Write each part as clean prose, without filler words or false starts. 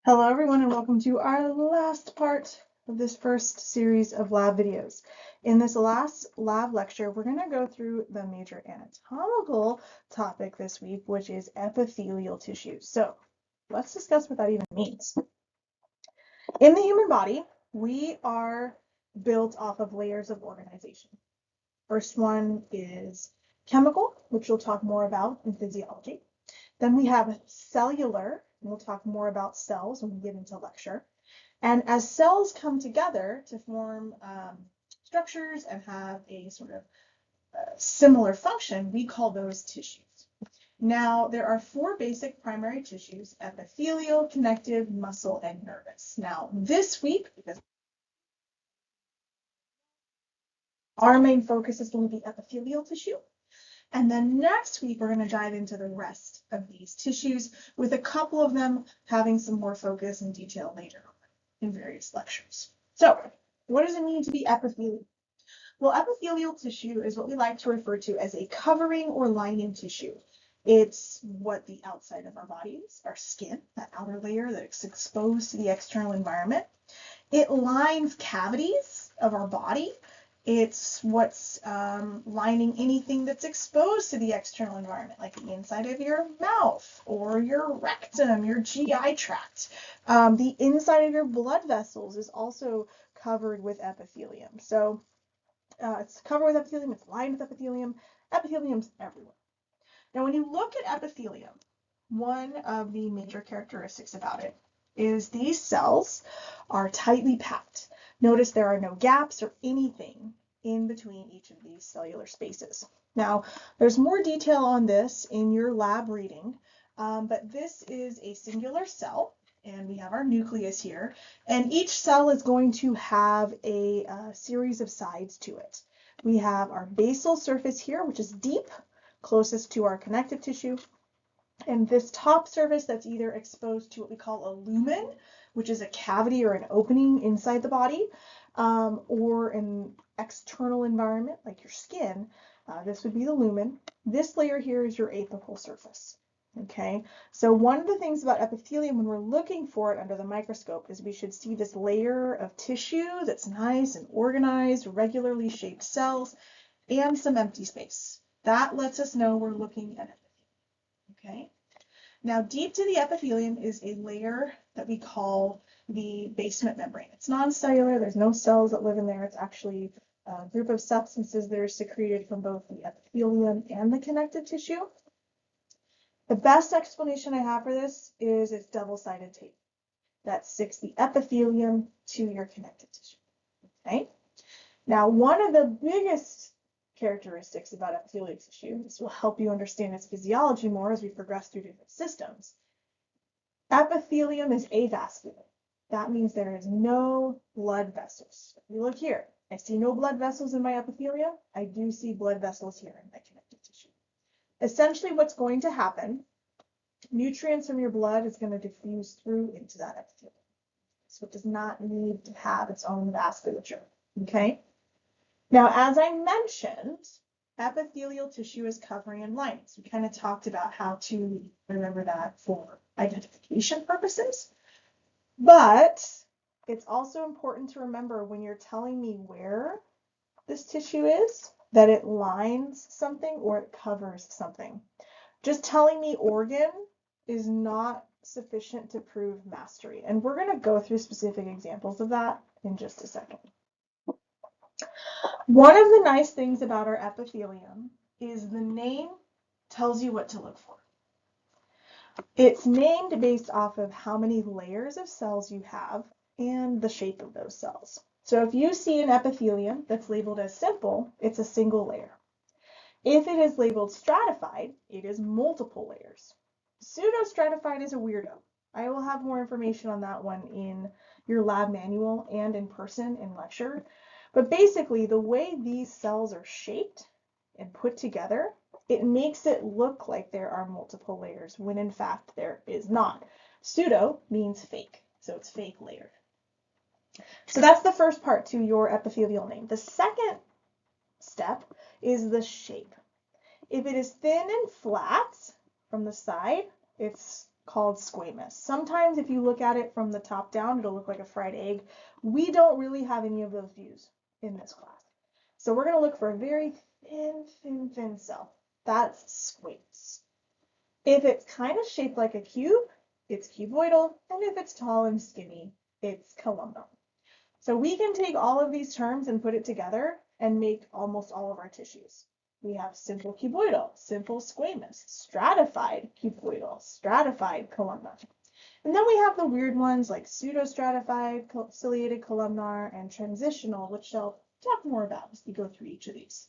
Hello everyone and welcome to our last part of this first series of lab videos. In this last lab lecture, we're going to go through the major anatomical topic this week, which is epithelial tissues. So let's discuss what that even means. In the human body, we are built off of layers of organization. First one is chemical, which we'll talk more about in physiology. Then we have cellular, and we'll talk more about cells when we get into lecture. And as cells come together to form structures and have a sort of similar function, we call those tissues. Now, there are four basic primary tissues: epithelial, connective, muscle, and nervous. Now, this week, because our main focus is going to be epithelial tissue. And then next week, we're going to dive into the rest of these tissues, with a couple of them having some more focus and detail later on in various lectures. So, what does it mean to be epithelial? Well, epithelial tissue is what we like to refer to as a covering or lining tissue. It's what the outside of our body is, our skin, that outer layer that's exposed to the external environment. It lines cavities of our body. It's what's lining anything that's exposed to the external environment, like the inside of your mouth or your rectum, your GI tract. The inside of your blood vessels is also covered with epithelium. So it's covered with epithelium, it's lined with epithelium. Epithelium's everywhere. Now, when you look at epithelium, one of the major characteristics about it is these cells are tightly packed. Notice there are no gaps or anything in between each of these cellular spaces. Now, there's more detail on this in your lab reading, but this is a singular cell, and we have our nucleus here, and each cell is going to have a series of sides to it. We have our basal surface here, which is deep, closest to our connective tissue. And this top surface that's either exposed to what we call a lumen, which is a cavity or an opening inside the body, or an external environment like your skin, this would be the lumen. This layer here is your apical surface. Okay, so one of the things about epithelium when we're looking for it under the microscope is we should see this layer of tissue that's nice and organized, regularly shaped cells, and some empty space. That lets us know we're looking at epithelium. Okay. Now, deep to the epithelium is a layer that we call the basement membrane. It's non-cellular. There's no cells that live in there. It's actually a group of substances that are secreted from both the epithelium and the connective tissue. The best explanation I have for this is it's double-sided tape that sticks the epithelium to your connective tissue. Okay. Now, one of the biggest characteristics about epithelial tissue, this will help you understand its physiology more as we progress through different systems. Epithelium is avascular. That means there is no blood vessels. If you look here, I see no blood vessels in my epithelium. I do see blood vessels here in my connective tissue. Essentially, what's going to happen, nutrients from your blood is going to diffuse through into that epithelium. So it does not need to have its own vasculature. Okay? Now, as I mentioned, epithelial tissue is covering and lining. So we kind of talked about how to remember that for identification purposes. But it's also important to remember when you're telling me where this tissue is, that it lines something or it covers something. Just telling me organ is not sufficient to prove mastery. And we're going to go through specific examples of that in just a second. One of the nice things about our epithelium is the name tells you what to look for. It's named based off of how many layers of cells you have and the shape of those cells. So if you see an epithelium that's labeled as simple, it's a single layer. If it is labeled stratified, it is multiple layers. Pseudostratified is a weirdo. I will have more information on that one in your lab manual and in person in lecture. But basically, the way these cells are shaped and put together, it makes it look like there are multiple layers, when in fact there is not. Pseudo means fake, so it's fake layered. So that's the first part to your epithelial name. The second step is the shape. If it is thin and flat from the side, it's called squamous. Sometimes if you look at it from the top down, it'll look like a fried egg. We don't really have any of those views in this class. So we're going to look for a very thin cell. That's squamous. If it's kind of shaped like a cube, it's cuboidal, and if it's tall and skinny, it's columnar. So we can take all of these terms and put it together and make almost all of our tissues. We have simple cuboidal, simple squamous, stratified cuboidal, stratified columnar. And then we have the weird ones like pseudostratified, ciliated columnar, and transitional, which I'll talk more about as we go through each of these.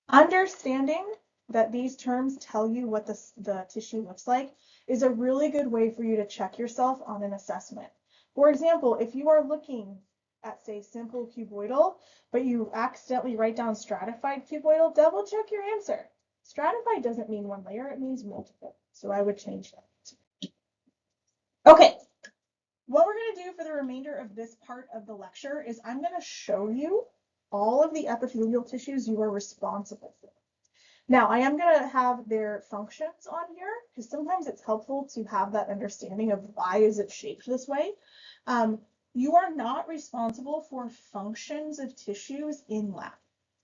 Understanding that these terms tell you what the tissue looks like is a really good way for you to check yourself on an assessment. For example, if you are looking at, say, simple cuboidal, but you accidentally write down stratified cuboidal, double check your answer. Stratified doesn't mean one layer, it means multiple. So I would change that. Okay, what we're going to do for the remainder of this part of the lecture is I'm going to show you all of the epithelial tissues you are responsible for. Now, I am going to have their functions on here because sometimes it's helpful to have that understanding of why is it shaped this way. You are not responsible for functions of tissues in lab.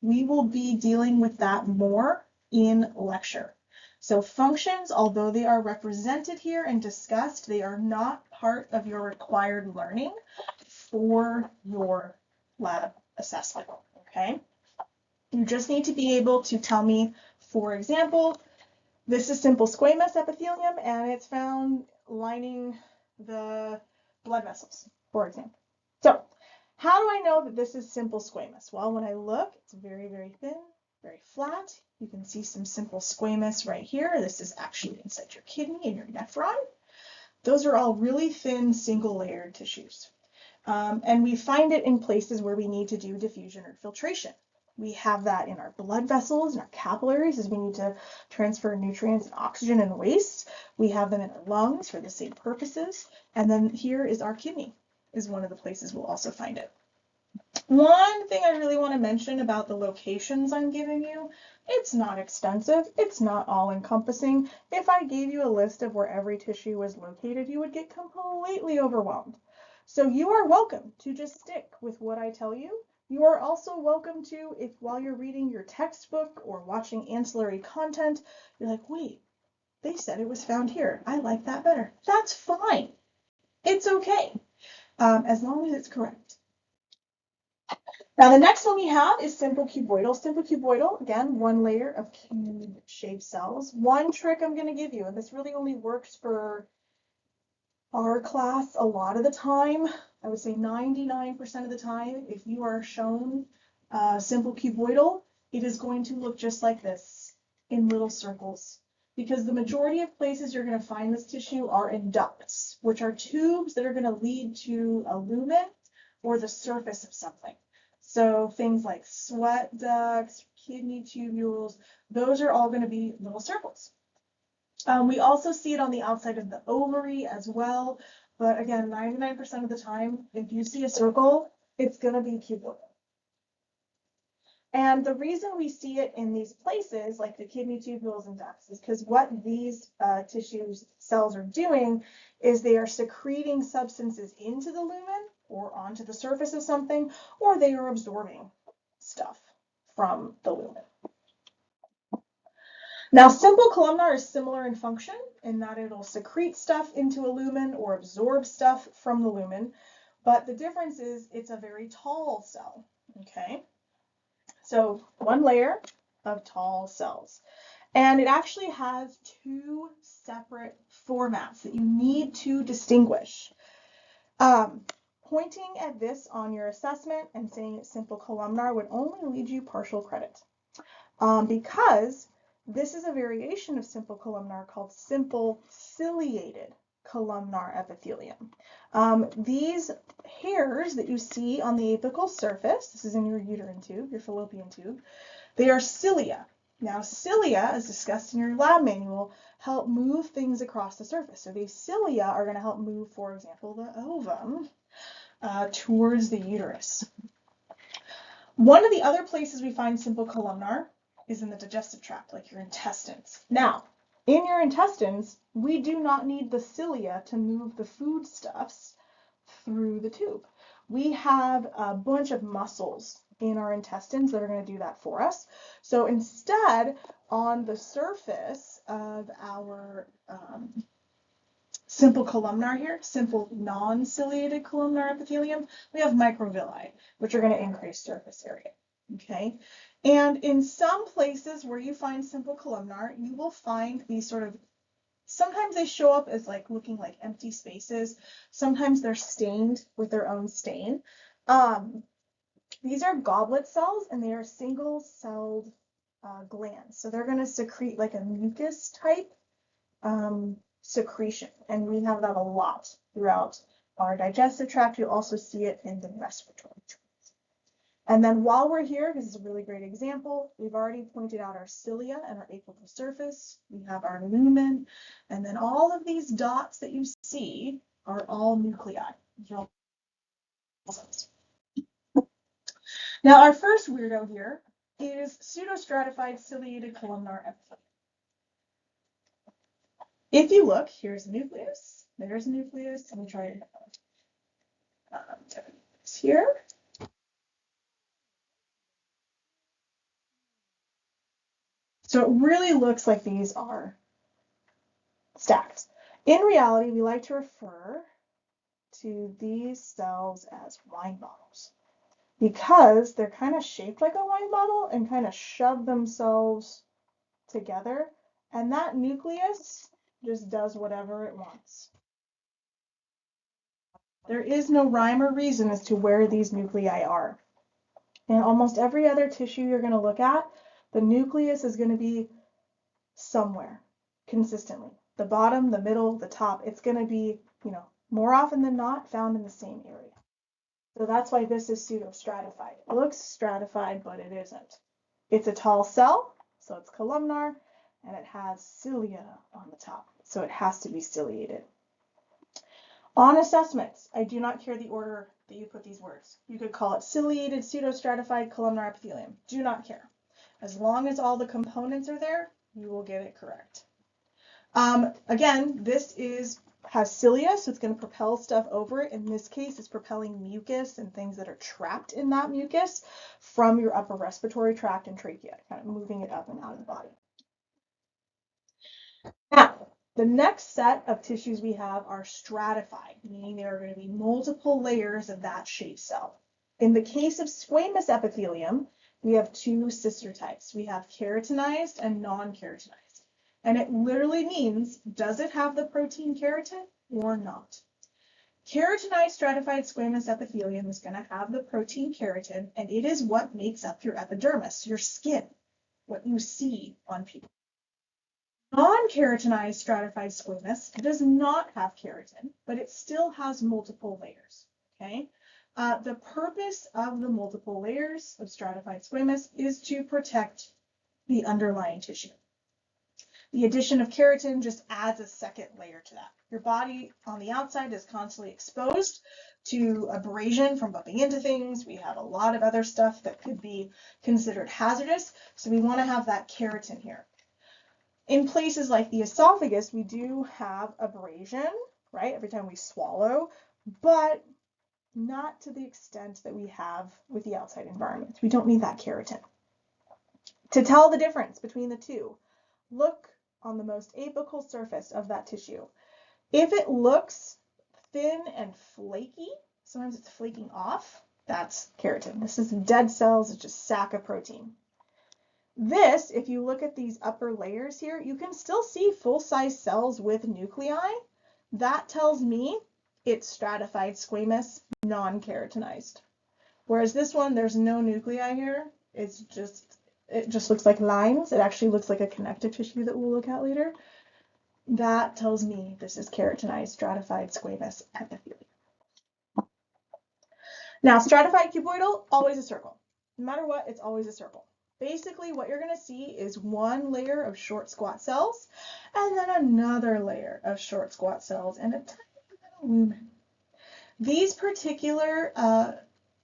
We will be dealing with that more in lecture. So functions, although they are represented here and discussed, they are not part of your required learning for your lab assessment, okay? You just need to be able to tell me, for example, this is simple squamous epithelium and it's found lining the blood vessels, for example. So how do I know that this is simple squamous? Well, when I look, it's very, very thin, very flat. You can see some simple squamous right here. This is actually inside your kidney and your nephron. Those are all really thin, single-layered tissues. And we find it in places where we need to do diffusion or filtration. We have that in our blood vessels and our capillaries as we need to transfer nutrients and oxygen and waste. We have them in our lungs for the same purposes. And then here is our kidney, is one of the places we'll also find it. One thing I really want to mention about the locations I'm giving you, it's not extensive, it's not all encompassing. If I gave you a list of where every tissue was located, you would get completely overwhelmed. So you are welcome to just stick with what I tell you. You are also welcome to, if while you're reading your textbook or watching ancillary content, you're like, wait, they said it was found here. I like that better. That's fine. It's okay, as long as it's correct. Now the next one we have is simple cuboidal. Simple cuboidal, again, one layer of cube-shaped cells. One trick I'm going to give you, and this really only works for our class a lot of the time, I would say 99% of the time, if you are shown simple cuboidal, it is going to look just like this in little circles. Because the majority of places you're going to find this tissue are in ducts, which are tubes that are going to lead to a lumen or the surface of something. So things like sweat ducts, kidney tubules, those are all going to be little circles. We also see it on the outside of the ovary as well. But again, 99% of the time, if you see a circle, it's going to be cuboidal. And the reason we see it in these places, like the kidney tubules and ducts, is because what these tissue cells are doing is they are secreting substances into the lumen or onto the surface of something, or they are absorbing stuff from the lumen. Now, simple columnar is similar in function in that it'll secrete stuff into a lumen or absorb stuff from the lumen, but the difference is it's a very tall cell, okay? So one layer of tall cells. And it actually has two separate formats that you need to distinguish. Pointing at this on your assessment and saying it's simple columnar would only lead you partial credit because this is a variation of simple columnar called simple ciliated columnar epithelium. These hairs that you see on the apical surface, this is in your uterine tube, your fallopian tube, they are cilia. Now cilia, as discussed in your lab manual, help move things across the surface. So these cilia are going to help move, for example, the ovum towards the uterus. One of the other places we find simple columnar is in the digestive tract, like your intestines. Now, In your intestines, we do not need the cilia to move the foodstuffs through the tube. We have a bunch of muscles in our intestines that are going to do that for us. So instead, on the surface of our simple columnar here, simple non-ciliated columnar epithelium, we have microvilli, which are going to increase surface area. Okay, and in some places where you find simple columnar, you will find these sort of, sometimes they show up as like looking like empty spaces. Sometimes they're stained with their own stain. These are goblet cells, and they are single-celled glands. So they're going to secrete like a mucus type secretion, and we have that a lot throughout our digestive tract. You'll also see it in the respiratory tract. And then while we're here, this is a really great example, we've already pointed out our cilia and our apical surface. We have our lumen, and then all of these dots that you see are all nuclei. Now, our first weirdo here is pseudostratified ciliated columnar epithelium. If you look, here's the nucleus, there's the nucleus. Let me try this here. So it really looks like these are stacked. In reality, we like to refer to these cells as wine bottles because they're kind of shaped like a wine bottle and kind of shove themselves together, and that nucleus just does whatever it wants. There is no rhyme or reason as to where these nuclei are. In almost every other tissue you're going to look at, the nucleus is going to be somewhere consistently. The bottom, the middle, the top, it's going to be, more often than not found in the same area. So that's why this is pseudostratified. It looks stratified, but it isn't. It's a tall cell, so it's columnar, and it has cilia on the top, so it has to be ciliated. On assessments, I do not care the order that you put these words. You could call it ciliated, pseudostratified, columnar epithelium. Do not care. As long as all the components are there, you will get it correct. Again, this has cilia, so it's going to propel stuff over it. In this case, it's propelling mucus and things that are trapped in that mucus from your upper respiratory tract and trachea, kind of moving it up and out of the body. Now, the next set of tissues we have are stratified, meaning there are going to be multiple layers of that shaped cell. In the case of squamous epithelium, we have two sister types. We have keratinized and non-keratinized. And it literally means, does it have the protein keratin or not? Keratinized stratified squamous epithelium is going to have the protein keratin, and it is what makes up your epidermis, your skin, what you see on people. Non-keratinized stratified squamous does not have keratin, but it still has multiple layers, okay? The purpose of the multiple layers of stratified squamous is to protect the underlying tissue. The addition of keratin just adds a second layer to that. Your body on the outside is constantly exposed to abrasion from bumping into things. We have a lot of other stuff that could be considered hazardous, so we want to have that keratin here. In places like the esophagus, we do have abrasion, right, every time we swallow, but not to the extent that we have with the outside environment. We don't need that keratin. To tell the difference between the two, look on the most apical surface of that tissue. If it looks thin and flaky, sometimes it's flaking off, that's keratin. This is dead cells, it's just sac of protein. This, if you look at these upper layers here, you can still see full-size cells with nuclei. That tells me it's stratified squamous, non-keratinized. Whereas this one, there's no nuclei here. It just looks like lines. It actually looks like a connective tissue that we'll look at later. That tells me this is keratinized, stratified squamous epithelium. Now, stratified cuboidal, always a circle. No matter what, it's always a circle. Basically, what you're going to see is one layer of short squat cells, and then another layer of short squat cells, and a tiny little lumen. These particular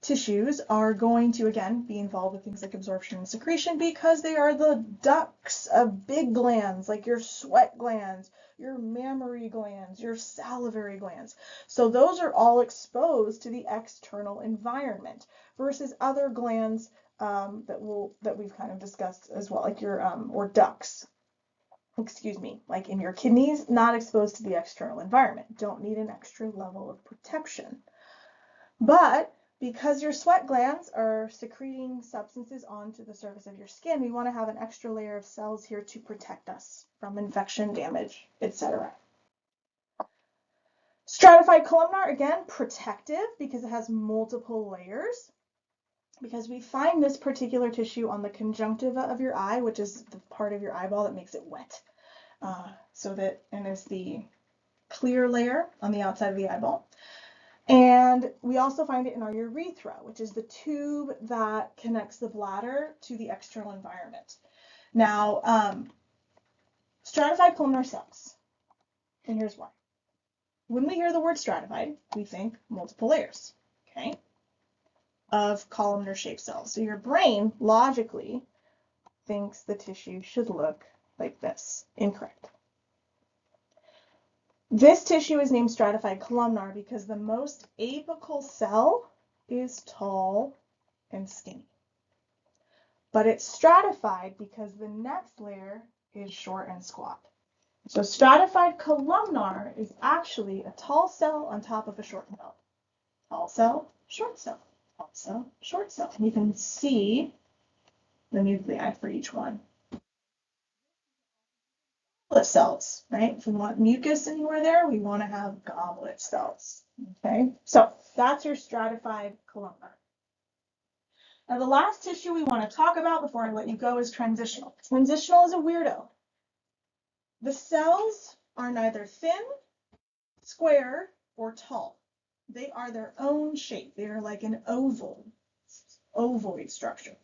tissues are going to, again, be involved with things like absorption and secretion because they are the ducts of big glands, like your sweat glands, your mammary glands, your salivary glands. So those are all exposed to the external environment versus other glands that we've kind of discussed as well, like your or ducts. Excuse me, like in your kidneys, not exposed to the external environment. Don't need an extra level of protection. But because your sweat glands are secreting substances onto the surface of your skin, we want to have an extra layer of cells here to protect us from infection, damage, etc. Stratified columnar, again, protective because it has multiple layers. Because we find this particular tissue on the conjunctiva of your eye, which is the part of your eyeball that makes it wet. And there's the clear layer on the outside of the eyeball. And we also find it in our urethra, which is the tube that connects the bladder to the external environment. Now, stratified columnar cells, and here's why. When we hear the word stratified, we think multiple layers, okay, of columnar shaped cells. So your brain logically thinks the tissue should look like this. Incorrect. This tissue is named stratified columnar because the most apical cell is tall and skinny. But it's stratified because the next layer is short and squat. So stratified columnar is actually a tall cell on top of a short cell. Tall cell, short cell, tall cell, short cell. And you can see the nuclei for each one. Goblet cells, right? If we want mucus anywhere there, we want to have goblet cells. Okay, so that's your stratified columnar. Now the last tissue we want to talk about before I let you go is transitional. Transitional is a weirdo. The cells are neither thin, square, or tall. They are their own shape. They are like an ovoid structure.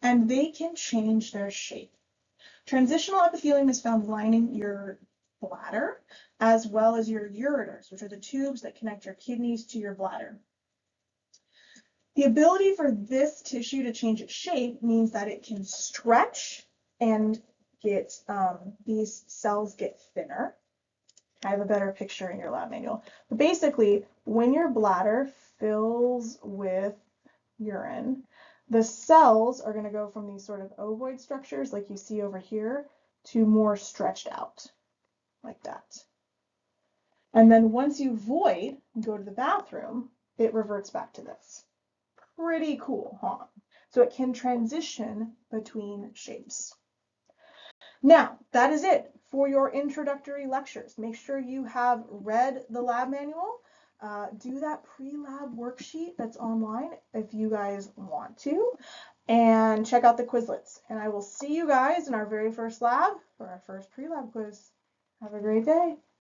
And they can change their shape. Transitional epithelium is found lining your bladder as well as your ureters, which are the tubes that connect your kidneys to your bladder. The ability for this tissue to change its shape means that it can stretch and these cells get thinner. I have a better picture in your lab manual. But basically, when your bladder fills with urine, the cells are going to go from these sort of ovoid structures like you see over here to more stretched out like that. And then once you void and go to the bathroom, it reverts back to this. Pretty cool, huh? So it can transition between shapes. Now, that is it for your introductory lectures. Make sure you have read the lab manual. Do that pre-lab worksheet that's online if you guys want to, and check out the Quizlets. And I will see you guys in our very first lab for our first pre-lab quiz. Have a great day.